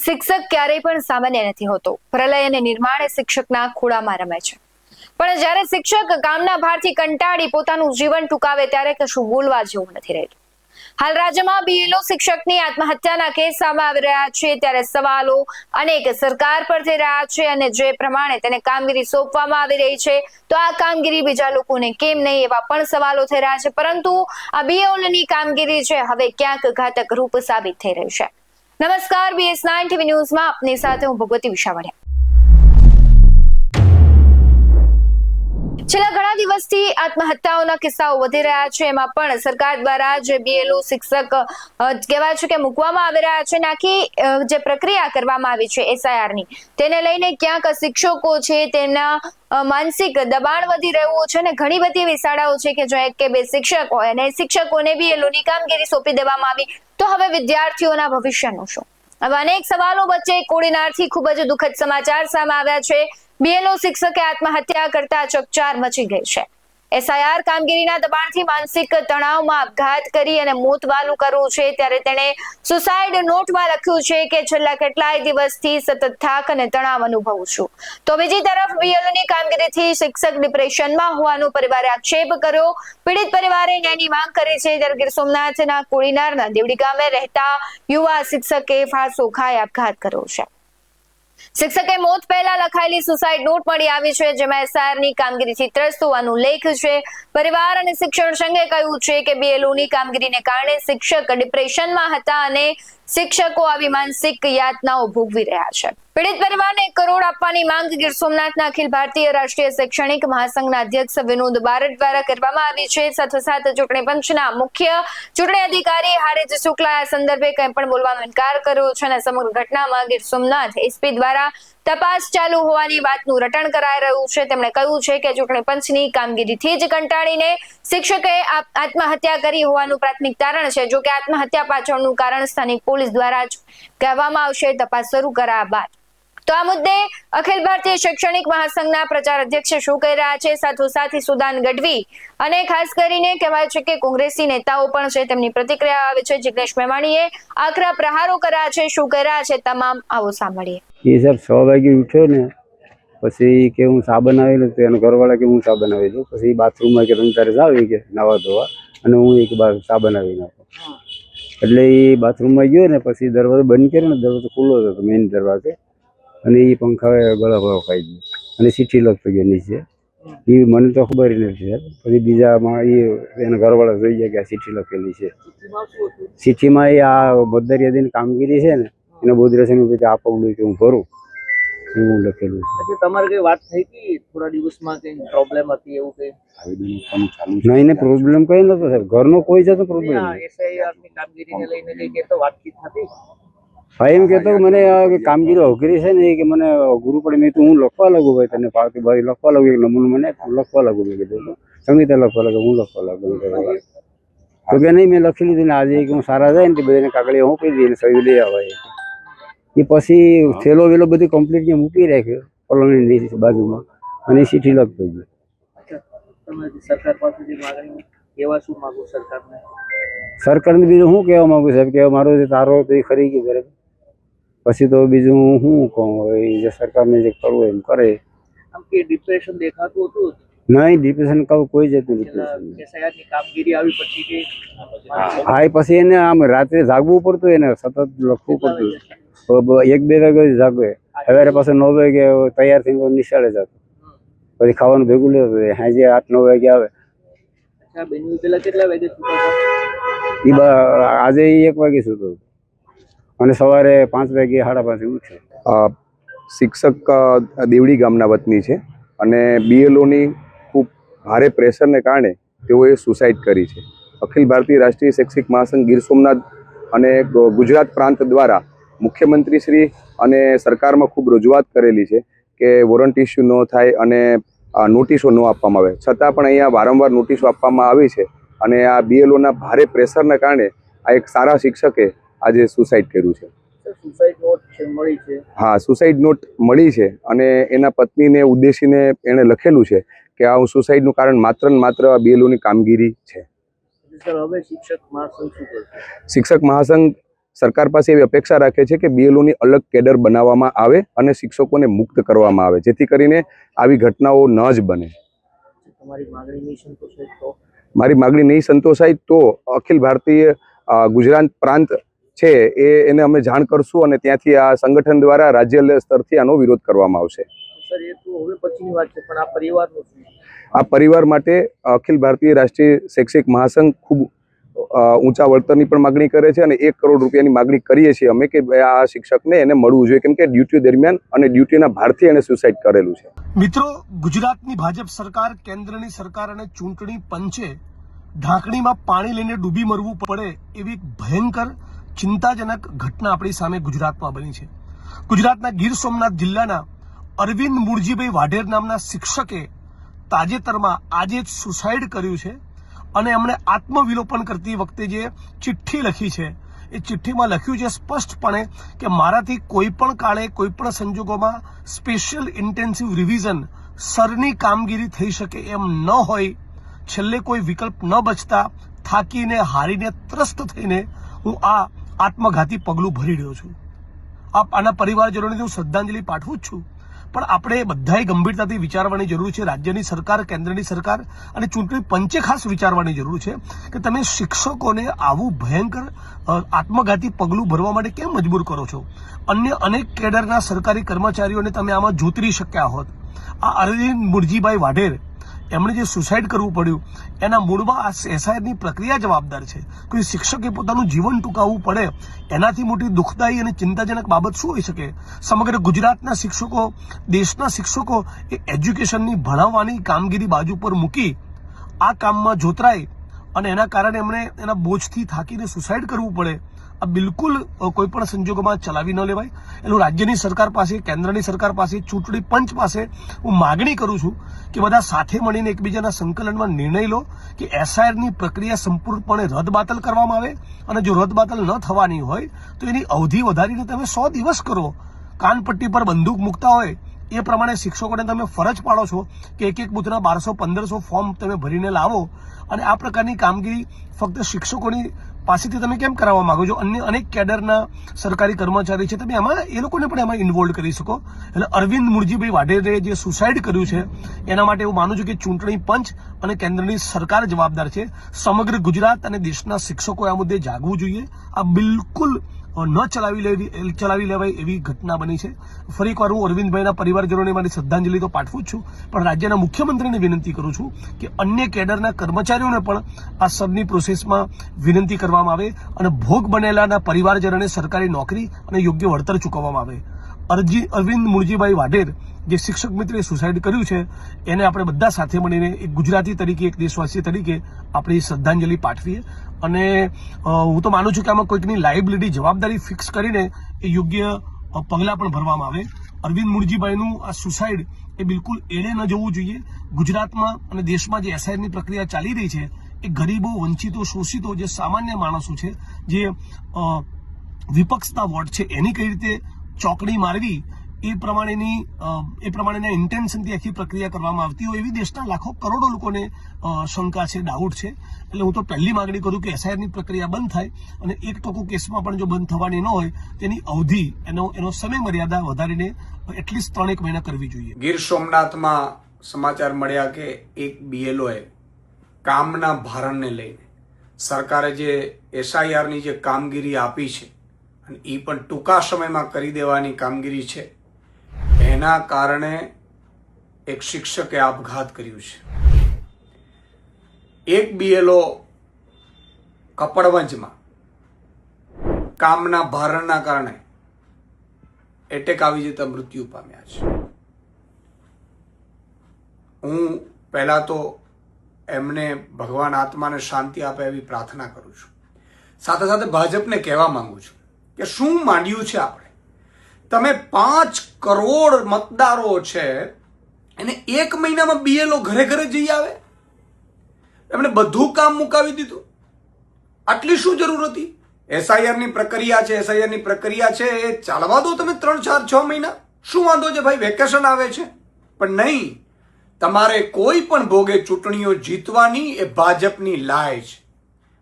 શિક્ષક ક્યારેય પણ સામાન્ય નથી હોતો. પ્રલય અને નિર્માણ શિક્ષકના ખોળામાં રમે છે. પણ જ્યારે શિક્ષક કામના ભારથી કંટાળી પોતાનું જીવન ટૂંકાવે ત્યારે કશું બોલવા જેવું નથી રહેતું. હાલ રાજ્યમાં બીએલઓ શિક્ષકની આત્મહત્યાના કેસ સામે આવી રહ્યા છે, ત્યારે સવાલો અનેક સરકાર પર થઈ રહ્યા છે અને જે પ્રમાણે તેને કામગીરી સોંપવામાં આવી રહી છે તો આ કામગીરી બીજા લોકોને કેમ નહીં એવા પણ સવાલો થઈ રહ્યા છે. પરંતુ આ બીએલઓની કામગીરી છે હવે ક્યાંક ઘાતક રૂપ સાબિત થઈ રહી છે. નમસ્કાર, BS9 TV ન્યૂઝમાં આપની સાથે હું ભગવતી વિશાવડિયા. છેલ્લા ઘણા દિવસથી આત્મહત્યાઓના કિસ્સાઓ વધી રહ્યા છે. એમાં પણ સરકાર દ્વારા જે બીએલઓ શિક્ષક કહેવાય છે કે મૂકવામાં આવી રહ્યા છે, નાખી જે પ્રક્રિયા કરવામાં આવી છે SIR ની, તેને લઈને ક્યાંક શિક્ષકો છે તેના માનસિક દબાણ વધી રહ્યું છે અને ઘણી બધી એવી શાળાઓ છે કે જો એક કે બે શિક્ષક હોય અને શિક્ષકોને બીએલઓની કામગીરી સોંપી દેવામાં આવી તો હવે વિદ્યાર્થીઓના ભવિષ્યનું શું? હવે અનેક સવાલો વચ્ચે કોડીનારથી ખૂબ જ દુઃખદ સમાચાર સામે આવ્યા છે. બીએલઓ શિક્ષકે આત્મહત્યા કરતા ચકચાર મચી ગઈ છે. SIR કામગીરીના દબાણથી માનસિક તણાવમાં આપઘાત કરી અને મોત વાલું કરવું છે, ત્યારે તેણે સુસાઇડ નોટમાં લખ્યું છે કે છેલ્લા કેટલાય દિવસથી સતત થાક અને તણાવ અનુભવું છું. તો બીજી તરફ બીએલઓની કામગીરીથી શિક્ષક ડિપ્રેશનમાં હોવાનો પરિવારે આક્ષેપ કર્યો. પીડિત પરિવારે ન્યાયની માંગ કરી છે. ત્યારે ગીર સોમનાથના કોડીનારના દેવડી ગામે રહેતા યુવા શિક્ષકે ફાંસો ખાઈ આપઘાત કર્યો છે. શિક્ષકે મોત પહેલા લખાયેલી સુસાઇડ નોટ મળી આવી છે, જેમાં SIR ની કામગીરીથી ત્રસ્ત હોવાનો ઉલ્લેખ છે. પરિવાર અને શિક્ષણ સંઘે કહ્યું છે કે બીએલઓની કામગીરીને કારણે શિક્ષક ડિપ્રેશનમાં હતા અને શિક્ષકો આવી માનસિક યાતનાઓ ભોગવી રહ્યા છે. પીડિત પરિવારને 1 કરોડ આપવાની માંગ ગીર સોમનાથના અખિલ ભારતીય રાષ્ટ્રીય શૈક્ષણિક મહાસંઘના અધ્યક્ષ વિનોદ બારડ દ્વારા કરવામાં આવી છે. સાથોસાથ ચૂંટણી પંચના મુખ્ય ચૂંટણી અધિકારી હારેજ શુક્લા આ સંદર્ભે કંઈ પણ બોલવાનો ઇનકાર કર્યો છે અને સમગ્ર ઘટનામાં ગીર સોમનાથ SP દ્વારા તપાસ ચાલુ હોવાની વાતનું રટણ કરાઈ રહ્યું છે. તેમણે કહ્યું છે કે ચૂંટણી પંચની કામગીરીથી જ કંટાળીને શિક્ષકે આત્મહત્યા કરી હોવાનું પ્રાથમિક તારણ છે. જો કે આત્મહત્યા પાછળનું કારણ સ્થાનિક પોલીસ દ્વારા જ કહેવામાં આવશે તપાસ શરૂ કરાયા બાદ. તો આ મુદ્દે અખિલ ભારતીય શૈક્ષણિક મહાસંઘના પ્રચાર અધ્યક્ષ શું કહી રહ્યા છે, સાથોસાથ સુદાન ગઢવી અને ખાસ કરીને કહેવાય છે કે કોંગ્રેસી નેતાઓ પણ છે, તેમની પ્રતિક્રિયા આવે છે. જિગ્નેશ મેવાણીએ આકરા પ્રહારો કર્યા છે, શું કહી રહ્યા છે તમામ આવો સાંભળીએ. એ સર 6 વાગે ઉઠ્યો ને પછી કે હું ચા બનાવેલું તો એનો ઘરવાળા કે હું ચા બનાવી દઉં. પછી બાથરૂમમાં કે તમે તારે જાવ કે નાવા ધોવા અને હું એક બાર ચા બનાવી નાખું. એટલે એ બાથરૂમમાં ગયો ને પછી દરવાજો બંધ કર્યો ને, દરવાજો ખુલ્લો હતો મેઇન દરવાજો, અને એ પંખા ગળા ખાઈ ગયો અને ચીઠી લખતો ગયો નીચે. એ મને તો ખબર નથી સર. પછી બીજામાં એના ઘરવાળા જોઈ ગયા કે આ ચીઠી લખેલી છે. ચીઠીમાં એ આ મતદાર યાદીની કામગીરી છે ને એને બોધરેશન આ પગલું કે હું ભરું એવું લખેલું છે. તમારે કઈ વાત થઈ હતી થોડા દિવસમાં કઈ પ્રોબ્લેમ હતી એવું કઈ? નહીં ને પ્રોબ્લેમ કઈ નતો સાહેબ, ઘરનો કોઈ જતો પ્રોબ્લેમ. SIR ની કામગીરીને લઈને કઈ કેતો વાતચીત હતી? ભાઈ એમ કહેતો કે મને કામગીરી અઘરી છે ને કે મને અઘરું પડે. મેં તો હું લખવા લાગુ ભાઈ, તને ફાવતી ભાઈ લખવા લાગુ, એક નમૂનો મને લખવા લાગુ. મેં કીધું સંગીતા લખવા લાગુ, હું લખવા લાગુ. તો કે નહીં મેં લખી લીધું ને આજે હું સારા જાય ને બધાને કાગળિયા હું કહી દઈએ સહી લઈ આવે. એ પછી થેલો વેલો બધી કમ્પ્લીટ મૂકી રાખ્યો પલંગની બાજુમાં અને ચીઠી લખતો ગયો. સરકાર પાસેથી માંગણી કેવા શું માંગુ સરકારને? સરકારને બીજું શું કહેવા માંગુ સાહેબ કે મારો જે તારો તો એ ખરી ગયો બરાબર. પછી તો બીજું હું શું કહું, એ જે સરકારને જે કરવું એમ કરે. આમ કે ડિપ્રેશન દેખાતું હતું? નહીં ડિપ્રેશન કહું કોઈ જતું ડિપ્રેશન. SIR ની કામગીરી આવી પછી કે હા પછી એને આમ રાત્રે જાગવું પડતું, એને સતત લખવું પડતું. 1-2 વાગે જાગે, સવારે પાછું 9 વાગે તૈયાર થઈને નિશાળે જતો, પછી ખાવાનું ભેગું લેતું, સાંજે 8-9 વાગે આવે. પેલા કેટલા વાગે સુતો? આજે 1 વાગે સુતો અને સવારે 5 વાગે 5:30 ઉઠ્યો. શિક્ષક દેવડી ગામના વતની છે અને બીએલઓની ખૂબ ભારે પ્રેશરને કારણે તેઓએ સુસાઇડ કરી છે. અખિલ ભારતીય રાષ્ટ્રીય શૈક્ષિક મહાસંઘ ગીર સોમનાથ અને ગુજરાત પ્રાંત દ્વારા મુખ્યમંત્રી શ્રી અને સરકારમાં ખૂબ રજૂઆત કરેલી છે કે વોરંટ ઇસ્યુ ન થાય અને નોટિસો ન આપવામાં આવે. છતાં પણ અહીંયા વારંવાર નોટિસો આપવામાં આવી છે અને આ બીએલઓના ભારે પ્રેશરના કારણે આ એક સારા શિક્ષકે આજે સુસાઇડ કર્યું છે. સુસાઇડ નોટ મળી છે? હા, સુસાઇડ નોટ મળી છે અને એના પત્નીને ઉદ્દેશીને એણે લખેલું છે કે આ સુસાઇડનું કારણ માત્ર ને માત્ર બીએલઓની કામગીરી છે. હવે શિક્ષક મહાસંઘ શું કરશે? શિક્ષક મહાસંઘ સરકાર પાસે એવી અપેક્ષા રાખે છે કે બીએલઓની અલગ કેડર બનાવવામાં આવે અને શિક્ષકોને મુક્ત કરવામાં આવે, જેથી કરીને આવી ઘટનાઓ ન જ બને. તમારી માંગણી નહીં સંતોષાય તો મારી માગણી નહીં સંતોષાય તો અખિલ ભારતીય ગુજરાત પ્રાંત છે એને અમે જાણ કરશું અને ત્યાંથી આ સંગઠન દ્વારા રાજ્ય સ્તરથી આનો વિરોધ કરવામાં આવશે. સર, એ તો હવે પછીની વાત છે, પણ આ પરિવારનું શું? આ પરિવાર માટે અખિલ ભારતીય રાષ્ટ્રીય શૈક્ષિક મહાસંઘ ખૂબ ઊંચા વળતરની પણ માગણી કરે છે અને 1 કરોડ રૂપિયાની માગણી કરીએ છીએ અમે કે આ શિક્ષકને એને મળવું જોઈએ, કેમ કે ડ્યુટી દરમિયાન અને ડ્યુટીના ભારથી એને સુસાઇડ કરેલું છે. મિત્રો, ગુજરાતની ભાજપ સરકાર, કેન્દ્રની સરકાર અને ચૂંટણી પંચે ઢાંકણીમાં પાણી લઈને ડૂબી મરવું પડે એવી ભયંકર ચિંતાજનક ઘટના આપણી સામે ગુજરાતમાં બની છે. ગુજરાતના ગીર સોમનાથ જિલ્લાના અરવિંદ મૂળજીભાઈ વાઢેર નામના શિક્ષકે તાજેતરમાં આજે જ સુસાઇડ કર્યું છે અને એમણે આત્મવિલોપન કરતી વખતે જે ચિઠ્ઠી લખી છે એ ચિઠ્ઠીમાં લખ્યું છે સ્પષ્ટપણે કે મારાથી કોઈ પણ કાળે કોઈ પણ સંજોગોમાં સ્પેશિયલ ઇન્ટેન્સિવ રિવિઝન સરની કામગીરી થઈ શકે એમ ન હોય, છેલ્લે કોઈ વિકલ્પ ન બચતા થાકીને હારીને ત્રસ્ત થઈને હું આ આત્મઘાતી પગલું ભરી રહ્યો છું. આના પરિવારજનોને હું શ્રદ્ધાંજલિ પાઠવું જ છું, પણ આપણે બધાએ ગંભીરતાથી વિચારવાની જરૂર છે. રાજ્યની સરકાર, કેન્દ્રની સરકાર અને ચૂંટણી પંચે ખાસ વિચારવાની જરૂર છે કે તમે શિક્ષકોને આવું ભયંકર આત્મઘાતી પગલું ભરવા માટે કેમ મજબૂર કરો છો? અન્ય અનેક કેડરના સરકારી કર્મચારીઓને તમે આમાં જોતરી શક્યા હોત. આ અરવિંદ મૂળજીભાઈ વાઢેર એમણે જે સુસાઇડ કરવું પડ્યું એના મૂળમાં આ એસઆઈઆરની પ્રક્રિયા જવાબદાર છે. કોઈ શિક્ષકે પોતાનું જીવન ટૂંકાવવું પડે એનાથી મોટી દુઃખદાયી અને ચિંતાજનક બાબત શું હોઈ શકે? સમગ્ર ગુજરાતના શિક્ષકો, દેશના શિક્ષકો એ એજ્યુકેશનની ભણાવવાની કામગીરી બાજુ પર મૂકી આ કામમાં જોતરાય અને એના કારણે એમણે એના બોજથી થાકીને સુસાઇડ કરવું પડે, આ બિલકુલ કોઈ પણ સંજોગોમાં ચલાવી ન લેવાય. એટલે રાજ્યની સરકાર પાસે, કેન્દ્રની સરકાર પાસે, ચૂંટણી પંચ પાસે હું માગણી કરું છું કે બધા સાથે મળીને એકબીજાના સંકલનમાં નિર્ણય લો કે એસઆઈઆરની પ્રક્રિયા સંપૂર્ણપણે રદબાતલ કરવામાં આવે અને જો રદબાતલ ન થવાની હોય તો એની અવધિ વધારીને તમે 100 દિવસ કરો. કાનપટ્ટી પર બંદૂક મૂકતા હોય એ પ્રમાણે શિક્ષકોને તમે ફરજ પાડો છો કે એક બૂથના 1200-1500 ફોર્મ તમે ભરીને લાવો અને આ પ્રકારની કામગીરી ફક્ત શિક્ષકોની પાસેથી તમે કેમ કરાવવા માંગો છો? અન્ય અનેક કેડરના સરકારી કર્મચારી છે, તમે એમાં એ લોકોને પણ એમાં ઇન્વોલ્વ કરી શકો. એટલે અરવિંદ મૂળજીભાઈ વાઢેરે જે સુસાઇડ કર્યું છે એના માટે હું માનું છું કે ચૂંટણી પંચ અને કેન્દ્રની સરકાર જવાબદાર છે. સમગ્ર ગુજરાત અને દેશના શિક્ષકોએ આ મુદ્દે જાગવું જોઈએ. આ બિલકુલ ન ચલાવી લેવાય એવી ઘટના બની છે. ફરી એકવાર હું અરવિંદભાઈના પરિવારજનોને મારી શ્રદ્ધાંજલિ તો પાઠવું જ છું, પણ રાજ્યના મુખ્યમંત્રીને વિનંતી કરું છું કે અન્ય કેડરના કર્મચારીઓને પણ આ સરની પ્રોસેસમાં વિનંતી કરવામાં આવે અને ભોગ બનેલાના પરિવારજનોને સરકારી નોકરી અને યોગ્ય વળતર ચૂકવવામાં આવે. અરવિંદ મૂળજીભાઈ વાઢેર જે શિક્ષક મિત્રે સુસાઇડ કર્યું છે એને આપણે બધા સાથે મળીને એક ગુજરાતી તરીકે, એક દેશવાસી તરીકે આપણી શ્રદ્ધાંજલિ પાઠવીએ અને હું તો માનું છું કે આમાં કોઈકની લાયબિલિટી, જવાબદારી ફિક્સ કરીને એ યોગ્ય પગલાં પણ ભરવામાં આવે. અરવિંદ મૂળજીભાઈનું આ સુસાઇડ એ બિલકુલ એળે ન જવું જોઈએ. ગુજરાતમાં અને દેશમાં જે એસઆઈઆરની પ્રક્રિયા ચાલી રહી છે એ ગરીબો, વંચિતો, શોષિતો, જે સામાન્ય માણસો છે, જે વિપક્ષના વોટ છે, એની કઈ રીતે ચોકડી મારવી એ પ્રમાણેના ઇન્ટેન્શનથી આખી પ્રક્રિયા કરવામાં આવતી હોય એવી દેશના લાખો કરોડો લોકોને શંકા છે, ડાઉટ છે. એટલે હું તો પહેલી માગણી કરું કે એસઆઈઆરની પ્રક્રિયા બંધ થાય અને 1% કેસમાં પણ જો બંધ થવાની ન હોય તેની અવધિ, એનો સમય મર્યાદા વધારીને એટલીસ્ટ 3-1 મહિના કરવી જોઈએ. ગીર સોમનાથમાં સમાચાર મળ્યા કે એક બીએલઓએ કામના ભારણને લઈને સરકારે જે એસઆઈઆરની જે કામગીરી આપી છે અને એ પણ ટૂંકા સમયમાં કરી દેવાની કામગીરી છે, એના કારણે એક શિક્ષકે આપઘાત કર્યું છે. એક બીએલઓ કપડવંજમાં કામના ભારણના કારણે એટેક આવી જતા મૃત્યુ પામ્યા છે. હું પહેલા તો એમને ભગવાન આત્માને શાંતિ આપે એવી પ્રાર્થના કરું છું. સાથે સાથે ભાજપને કહેવા માંગુ છું કે શું માંડ્યું છે આપણે? તમે 5 કરોડ મતદારો છે એને 1 મહિનામાં બીએલઓ ઘરે ઘરે જઈ આવે? એમણે બધું કામ મુકાવી દીધું. આટલી શું જરૂર હતી? એસઆઈઆરની પ્રક્રિયા છે એ ચાલવા દો તમે 3, 4, 6 મહિના. શું વાંધો છે ભાઈ? વેકેશન આવે છે. પણ નહીં, તમારે કોઈ પણ ભોગે ચૂંટણીઓ જીતવાની એ ભાજપની લાય છે.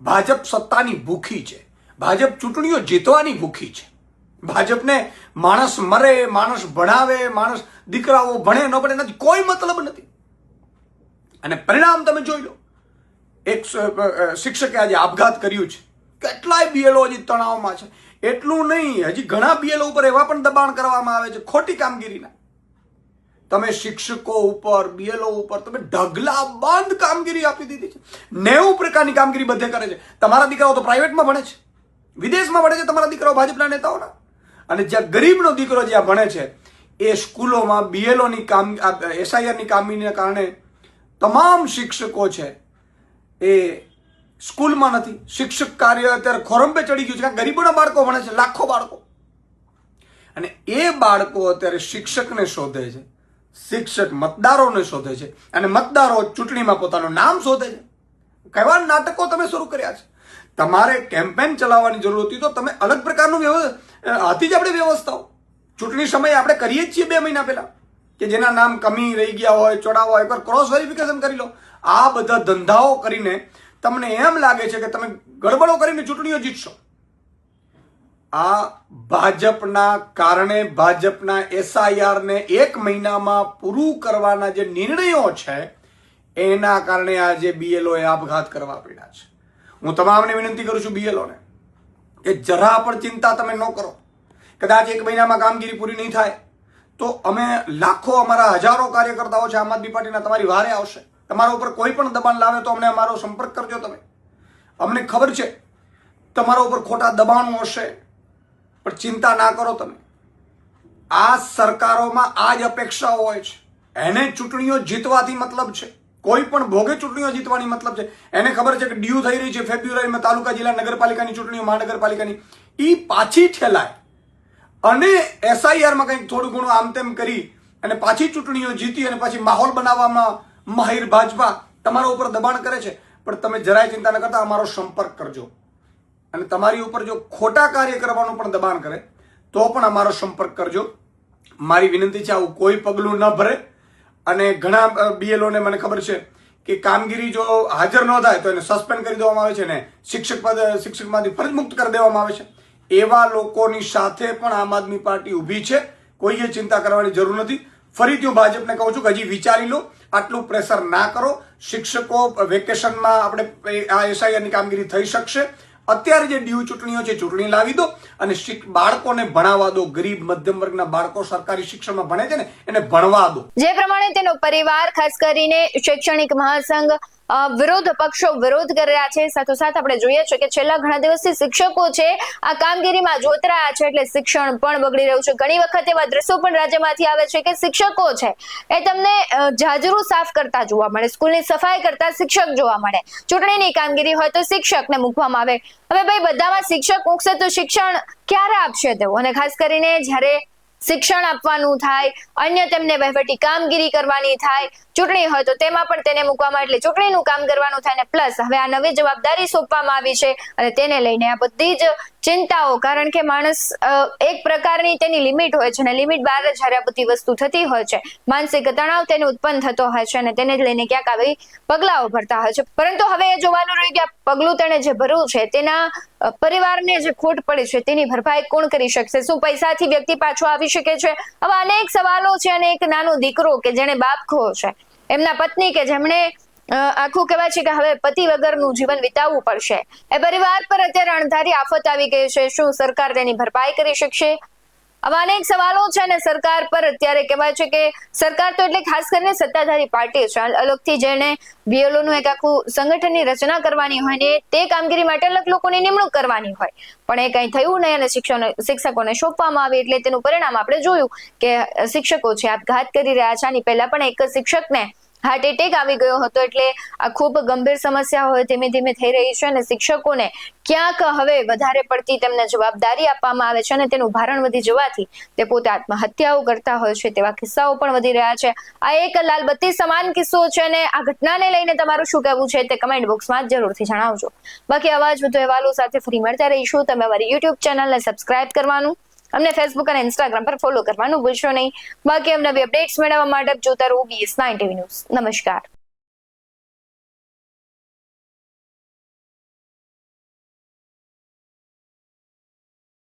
ભાજપ સત્તાની ભૂખી છે. ભાજપ ચૂંટણીઓ જીતવાની ભૂખી છે. ભાજપને માણસ મરે, માણસ ભણાવે, માણસ દીકરાઓ ભણે ન ભણે નથી કોઈ મતલબ નથી. અને પરિણામ તમે જોઈ લો. એક શિક્ષકે આજે આપઘાત કર્યું છે. કેટલાય બીએલઓ હજી તણાવમાં છે. એટલું નહીં, હજી ઘણા બીએલઓ ઉપર એવા પણ દબાણ કરવામાં આવે છે ખોટી કામગીરીના. તમે શિક્ષકો ઉપર, બીએલઓ ઉપર તમે ઢગલા બંધ કામગીરી આપી દીધી છે. 90 પ્રકારની કામગીરી બધે કરે છે. તમારા દીકરાઓ તો પ્રાઇવેટમાં ભણે છે, વિદેશમાં ભણે છે તમારા દીકરાઓ ભાજપના નેતાઓના. અને જ્યાં ગરીબનો દીકરો જ્યાં ભણે છે એ સ્કૂલોમાં બીએલઓની એસઆઈઆરની કામગીરીના કારણે તમામ શિક્ષકો છે એ સ્કૂલમાં નથી. શિક્ષક કાર્ય અત્યારે ખોરંભે ચડી ગયું છે. કારણ ગરીબોના બાળકો ભણે છે, લાખો બાળકો. અને એ બાળકો અત્યારે શિક્ષકને શોધે છે, શિક્ષક મતદારોને શોધે છે, અને મતદારો ચૂંટણીમાં પોતાનું નામ શોધે છે. કેવા નાટકો તમે શરૂ કર્યા છે. તમારે કેમ્પેન ચલાવવાની જરૂર હતી તો તમે અલગ પ્રકારનું હતી જ આપણે વ્યવસ્થાઓ. ચૂંટણી સમયે આપણે કરીએ જ છીએ 2 મહિના પહેલા કે જેના નામ કમી રહી ગયા હોય, ચોડાવા હોય, એકવાર ક્રોસ વેરિફિકેશન કરી લો. આ બધા ધંધાઓ કરીને તમને એમ લાગે છે કે તમે ગડબડો કરીને ચૂંટણીઓ જીતશો. આ ભાજપના કારણે, ભાજપના એસઆઈઆર ને 1 મહિનામાં પૂરું કરવાના જે નિર્ણયો છે એના કારણે આજે બીએલઓ એ આપઘાત કરવા પડ્યા છે. હું તમામને વિનંતી કરું છું બીએલઓને કે જરા પણ ચિંતા તમે ન કરો. કદાચ 1 મહિનામાં કામગીરી પૂરી નહીં થાય તો અમે લાખો, અમારા હજારો કાર્યકર્તાઓ છે આમ આદમી પાર્ટીના, તમારી વારે આવશે. તમારા ઉપર કોઈ પણ દબાણ લાવે તો અમને અમારો સંપર્ક કરજો તમે. અમને ખબર છે તમારા ઉપર ખોટા દબાણો હશે, પણ ચિંતા ના કરો તમે. આ સરકારોમાં આ જ અપેક્ષાઓ હોય છે. એને ચૂંટણીઓ જીતવાથી મતલબ છે. કોઈ પણ ભોગે ચૂંટણીઓ જીતવાની મતલબ છે. એને ખબર છે કે ડ્યુ થઈ રહી છે ફેબ્રુઆરીમાં તાલુકા, જિલ્લા, નગરપાલિકાની ચૂંટણીઓ, મહાનગરપાલિકાની, એ પાછી ઠેલાય અને એસઆઈઆરમાં કંઈક થોડું ઘણું આમ તેમ કરી અને પાછી ચૂંટણીઓ જીતી અને પાછી માહોલ બનાવવામાં માહિર ભાજપા તમારા ઉપર દબાણ કરે છે. પણ તમે જરાય ચિંતા ન કરતા અમારો સંપર્ક કરજો. અને તમારી ઉપર જો ખોટા કાર્ય કરવાનું પણ દબાણ કરે તો પણ અમારો સંપર્ક કરજો. મારી વિનંતી છે આવું કોઈ પગલું ન ભરે. અને ઘણા બીએલઓને મને ખબર છે કે કામગીરી જો હાજર ન થાય તો એને સસ્પેન્ડ કરી દેવામાં આવે છે ને શિક્ષકમાંથી ફરજ મુક્ત કરી દેવામાં આવે છે. એવા લોકોની સાથે પણ આમ આદમી પાર્ટી ઊભી છે. કોઈએ ચિંતા કરવાની જરૂર નથી. ફરીથી હું ભાજપને કહું છું કે હજી વિચારી લો, આટલું પ્રેશર ના કરો. શિક્ષકો વેકેશનમાં આપણે આ એસઆઈઆરની કામગીરી થઈ શકશે. અત્યારે જે ડ્યુ ચૂંટણીઓ છે ચૂંટણી લાવી દો અને બાળકોને ભણાવવા દો. ગરીબ મધ્યમ વર્ગના બાળકો સરકારી શિક્ષણમાં ભણે છે ને એને ભણવા દો. જે પ્રમાણે તેનો પરિવાર, ખાસ કરીને શૈક્ષણિક મહાસંઘ, વિરોધ પક્ષો વિરોધ કરી રહ્યા છે. સાથોસાથ આપણે જોઈએ છે કે છેલ્લા ઘણા દિવસથી શિક્ષકો છે આ કામગીરીમાં જોતરાયા છે, એટલે શિક્ષણ પણ બગડી રહ્યું છે. ઘણી વખત એવા દ્રશ્યો પણ રાજ્યમાંથી આવે છે કે શિક્ષકો છે એ તમને જાજરૂ સાફ કરતા જોવા મળે, સ્કૂલની સફાઈ કરતા શિક્ષક જોવા મળે. ચૂંટણીની કામગીરી હોય તો શિક્ષકને મૂકવામાં આવે. હવે ભાઈ બધામાં શિક્ષક મૂકશે તો શિક્ષણ ક્યારે આપશે તેઓ? અને ખાસ કરીને જ્યારે શિક્ષણ આપવાનું થાય, અન્ય તેમને વહીવટી કામગીરી કરવાની થાય, ચૂંટણી હોય તો તેમાં પણ તેને મૂકવામાં, એટલે ચૂંટણીનું કામ કરવાનું થાય ને પ્લસ હવે આ નવી જવાબદારી સોંપવામાં આવી છે અને તેને લઈને આ બધી જ ચિંતાઓ. કારણ કે માણસ એક પ્રકારની તેની લિમિટ હોય છે અને લિમિટ બહાર જ્યારે આ બધી વસ્તુ થતી હોય છે, માનસિક તણાવ તેને ઉત્પન્ન થતો હોય છે અને તેને જ લઈને ક્યાંક આવી પગલાઓ ભરતા હોય છે. પરંતુ હવે એ જોવાનું રહ્યું કે આ પગલું તેણે જે ભરવું છે તેના પરિવારને જે ખોટ પડી છે તેની ભરપાઈ કોણ કરી શકશે? શું પૈસાથી વ્યક્તિ પાછો આવી શકે છે? આવા અનેક સવાલો છે. અને એક નાનો દીકરો કે જેને બાપ ખો છે, એમના પત્ની કે જેમણે આખું કહેવાય છે કે હવે પતિ વગરનું જીવન વિતાવવું પડશે, એ પરિવાર પર અત્યારે અણધારી આફત આવી ગઈ છે. શું સરકાર તેની ભરપાઈ કરી શકશે? આવા અનેક સવાલો છે અને સરકાર પર અત્યારે કહેવાય છે કે સરકાર તો એટલે ખાસ કરીને સત્તાધારી પાર્ટી છે, અલગથી જેને બીએલઓનું એક આખું સંગઠનની રચના કરવાની હોય ને તે કામગીરી માટે અલગ લોકોની નિમણૂક કરવાની હોય, પણ એ કંઈ થયું નહીં અને શિક્ષકોને સોંપવામાં આવી. એટલે તેનું પરિણામ આપણે જોયું કે શિક્ષકો છે આપઘાત કરી રહ્યા છે. આની પહેલા પણ એક શિક્ષકને હાર્ટ એટેક આવી ગયો હતો. એટલે આ ખૂબ ગંભીર સમસ્યા હોય ધીમે ધીમે થઈ રહી છે અને શિક્ષકોને ક્યાંક હવે વધારે પડતી તેમને જવાબદારી આપવામાં આવે છે અને તેનું ભારણ વધી જવાથી તે પોતે આત્મહત્યાઓ કરતા હોય છે. તેવા કિસ્સાઓ પણ વધી રહ્યા છે. આ એક લાલબત્તી સમાન કિસ્સો છે અને આ ઘટનાને લઈને તમારું શું કહેવું છે તે કમેન્ટ બોક્સમાં જરૂરથી જણાવજો. બાકી આવા જ વધુ અહેવાલો સાથે ફરી મળતા રહીશું. તમે અમારી યુટ્યુબ ચેનલને સબસ્ક્રાઇબ કરવાનું, અમને ફેસબુક અને ઇન્સ્ટાગ્રામ પર ફોલો કરવાનું ભૂલશો નહીં. બાકી અમને નવી અપડેટ્સ મેળવવા માટે જોતા રહો BS9 TV ન્યૂઝ. નમસ્કાર.